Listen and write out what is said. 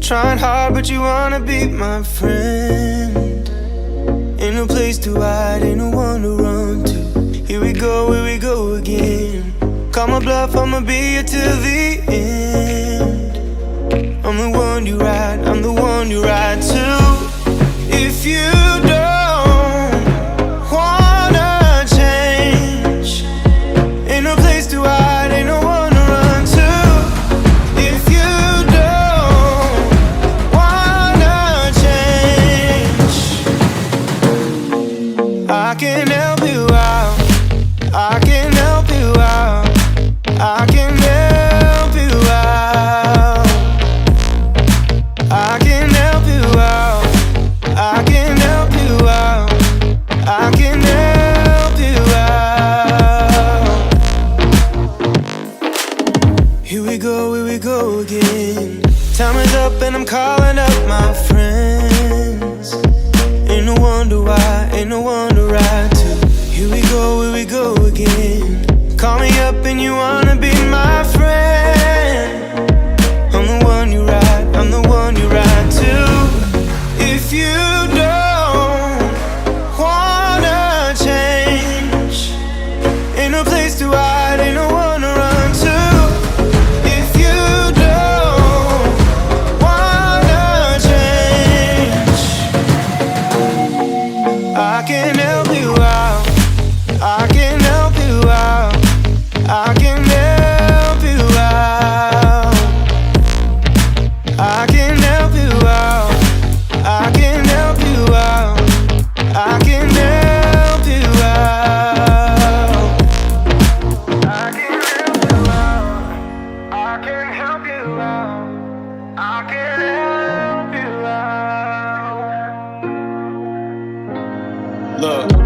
Trying hard, but you wanna be my friend. Ain't no place to hide, ain't no one to run to. Here we go again. Call my bluff, I'ma be here till the end. I'm the one you ride, I'm the one you ride to. If you don't wanna change, ain't no place to hide, ain't no one to run to. If you don't wanna change, I can help you out, I can help you out, I can help you out, I can help you out, I can help you out, I can help you out. Here we go again. Time is up and I'm calling up my friends. Ain't no wonder why, ain't no one to ride to. Here we go again. Call me up and you wanna be my friend. I'm the one you ride, I'm the one you ride to. If you don't wanna change, ain't no place to hide, ain't no one to run to. If you don't wanna change, I can help you out, I can help you out, I can help you out, I can help you out, I can help you out, I can help you out, I can help you out, I can help you out, I can help you out. Look.